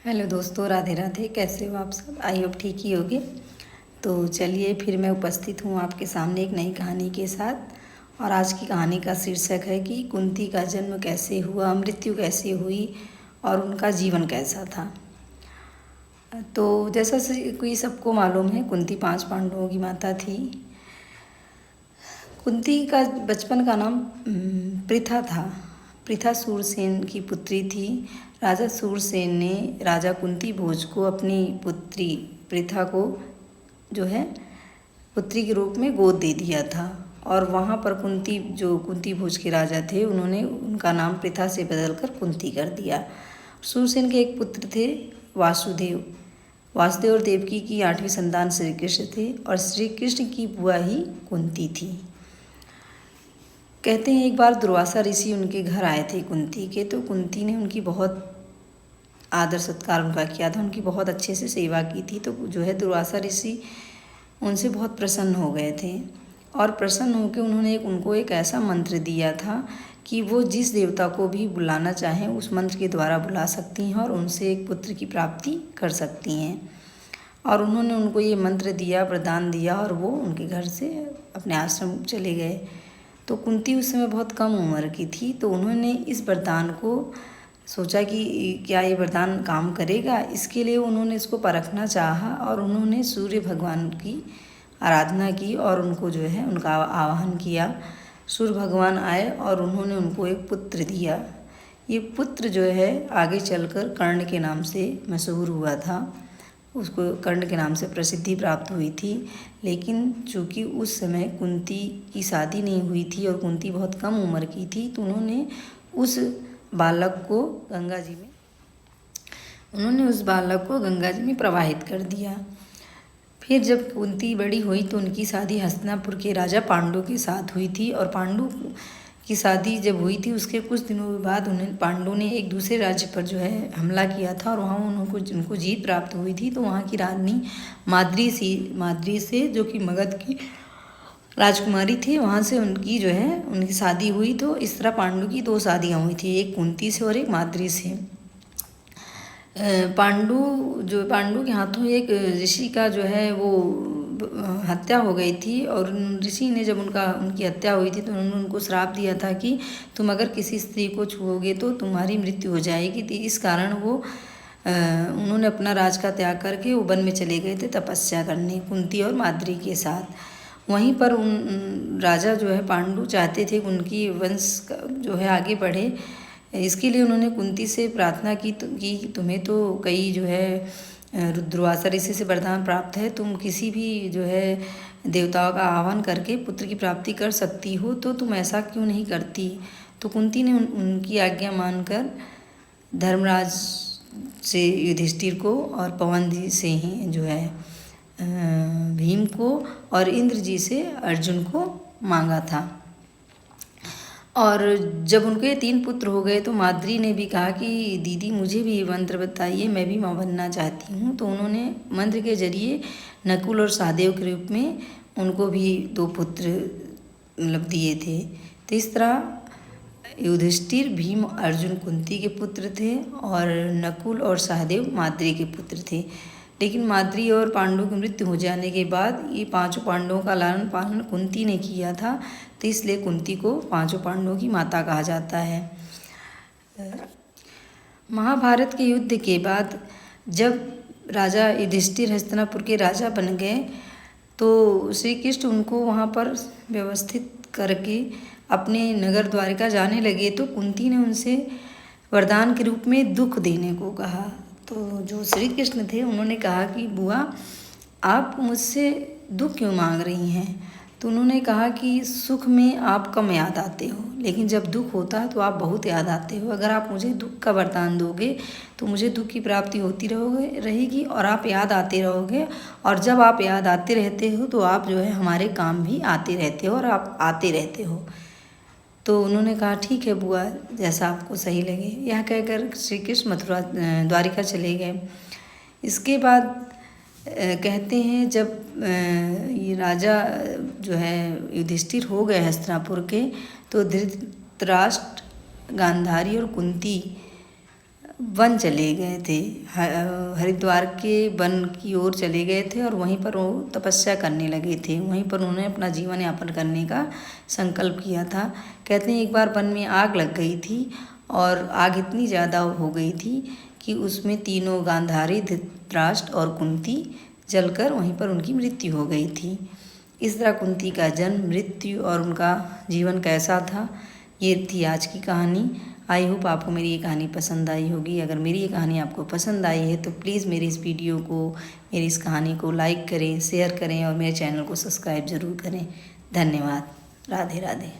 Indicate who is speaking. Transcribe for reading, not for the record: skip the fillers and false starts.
Speaker 1: Hello दोस्तों, राधे राधे। कैसे हो आप सब? आई होप ठीक ही होगे। तो चलिए फिर मैं उपस्थित हूँ आपके सामने एक नई कहानी के साथ। और आज की कहानी का शीर्षक है कि कुंती का जन्म कैसे हुआ, मृत्यु कैसे हुई और उनका जीवन कैसा था। तो जैसा से कोई सबको मालूम है, कुंती 5 पांडवों की माता थी। कुंती का बचपन का नाम पृथा था। पृथा सूरसेन की पुत्री थी। राजा सूरसेन ने राजा कुंती भोज को अपनी पुत्री पृथा को जो है पुत्री के रूप में गोद दे दिया था। और वहाँ पर कुंती भोज के राजा थे, उन्होंने उनका नाम पृथा से बदलकर कुंती कर दिया। सूरसेन के एक पुत्र थे वासुदेव। वासुदेव और देवकी की 8वीं संतान श्री कृष्ण थे और श्री कृष्ण की बुआ ही कुंती थी। कहते हैं एक बार दुर्वासा ऋषि उनके घर आए थे कुंती के, तो कुंती ने उनकी बहुत आदर सत्कार उनका किया था, उनकी बहुत अच्छे से सेवा की थी। तो जो है दुर्वासा ऋषि उनसे बहुत प्रसन्न हो गए थे और प्रसन्न होकर उन्होंने उनको एक ऐसा मंत्र दिया था कि वो जिस देवता को भी बुलाना चाहें उस मंत्र के द्वारा बुला सकती हैं और उनसे एक पुत्र की प्राप्ति कर सकती हैं। और उन्होंने उनको ये मंत्र दिया, वरदान दिया, और वो उनके घर से अपने आश्रम चले गए। तो कुंती उस समय बहुत कम उम्र की थी, तो उन्होंने इस वरदान को सोचा कि क्या ये वरदान काम करेगा। इसके लिए उन्होंने इसको परखना चाहा और उन्होंने सूर्य भगवान की आराधना की और उनको जो है उनका आवाहन किया। सूर्य भगवान आए और उन्होंने उनको एक पुत्र दिया। ये पुत्र जो है आगे चलकर कर्ण के नाम से मशहूर हुआ था, उसको कर्ण के नाम से प्रसिद्धि प्राप्त हुई थी। लेकिन चूँकि उस समय कुंती की शादी नहीं हुई थी और कुंती बहुत कम उम्र की थी, तो उन्होंने उस बालक को गंगा जी में प्रवाहित कर दिया। फिर जब कुंती बड़ी हुई तो उनकी शादी हस्तिनापुर के राजा पांडु के साथ हुई थी। और पांडु की शादी जब हुई थी उसके कुछ दिनों बाद पांडु ने एक दूसरे राज्य पर जो है हमला किया था और वहाँ उनको जीत प्राप्त हुई थी। तो वहाँ की रानी माद्री से जो कि मगध की राजकुमारी थी, वहाँ से उनकी शादी हुई। तो इस तरह पांडु की 2 शादियाँ हुई थी, एक कुंती से और एक माद्री से। पांडु के हाथों एक ऋषि का जो है वो हत्या हो गई थी। और ऋषि ने जब उनकी हत्या हुई थी तो उन्होंने उनको श्राप दिया था कि तुम अगर किसी स्त्री को छुओगे तो तुम्हारी मृत्यु हो जाएगी। तो इस कारण उन्होंने अपना राज का त्याग करके वो वन में चले गए थे तपस्या करने, कुंती और माद्री के साथ। वहीं पर राजा जो है पांडु चाहते थे कि उनकी वंश जो है आगे बढ़े। इसके लिए उन्होंने कुंती से प्रार्थना की कि तुम्हें तो कई जो है दुर्वासा ऋषि से वरदान प्राप्त है, तुम किसी भी जो है देवताओं का आह्वान करके पुत्र की प्राप्ति कर सकती हो, तो तुम ऐसा क्यों नहीं करती। तो कुंती ने उनकी आज्ञा मानकर धर्मराज से युधिष्ठिर को और पवन जी से ही जो है भीम को और इंद्र जी से अर्जुन को मांगा था। और जब उनके 3 पुत्र हो गए तो माद्री ने भी कहा कि दीदी मुझे भी ये मंत्र बताइए, मैं भी माँ बनना चाहती हूँ। तो उन्होंने मंत्र के जरिए नकुल और सहदेव के रूप में उनको भी 2 पुत्र दिए थे। तो इस तरह युधिष्ठिर, भीम, अर्जुन कुंती के पुत्र थे और नकुल और सहदेव माद्री के पुत्र थे। लेकिन माद्री और पांडु की मृत्यु हो जाने के बाद ये 5 पांडवों का लालन पालन कुंती ने किया था, तो इसलिए कुंती को 5 पांडवों की माता कहा जाता है। महाभारत के युद्ध के बाद जब राजा युधिष्ठिर हस्तिनापुर के राजा बन गए तो श्री कृष्ण उनको वहाँ पर व्यवस्थित करके अपने नगर द्वारिका जाने लगे। तो कुंती ने उनसे वरदान के रूप में दुख देने को कहा। तो जो श्री कृष्ण थे उन्होंने कहा कि बुआ आप मुझसे दुख क्यों मांग रही हैं। तो उन्होंने कहा कि सुख में आप कम याद आते हो, लेकिन जब दुख होता है तो आप बहुत याद आते हो। अगर आप मुझे दुख का वरदान दोगे तो मुझे दुख की प्राप्ति होती रहेगी और आप याद आते रहोगे। और जब आप याद आते रहते हो तो आप जो है हमारे काम भी आते रहते हो और आप आते रहते हो। तो उन्होंने कहा ठीक है बुआ, जैसा आपको सही लगे। यह कहकर श्री कृष्ण मथुरा द्वारिका चले गए। इसके बाद कहते हैं जब ये राजा जो है युधिष्ठिर हो गए हस्तिनापुर के, तो धृतराष्ट्र, गांधारी और कुंती वन चले गए थे, हरिद्वार के वन की ओर चले गए थे और वहीं पर वो तपस्या करने लगे थे। वहीं पर उन्होंने अपना जीवन यापन करने का संकल्प किया था। कहते हैं एक बार वन में आग लग गई थी और आग इतनी ज़्यादा हो गई थी कि उसमें तीनों गांधारी, धृतराष्ट्र और कुंती जलकर वहीं पर उनकी मृत्यु हो गई थी। इस तरह कुंती का जन्म, मृत्यु और उनका जीवन कैसा था, ये थी आज की कहानी। आई होप आपको मेरी ये कहानी पसंद आई होगी। अगर मेरी ये कहानी आपको पसंद आई है तो प्लीज़ मेरी इस वीडियो को, मेरी इस कहानी को लाइक करें, शेयर करें और मेरे चैनल को सब्सक्राइब ज़रूर करें। धन्यवाद। राधे राधे।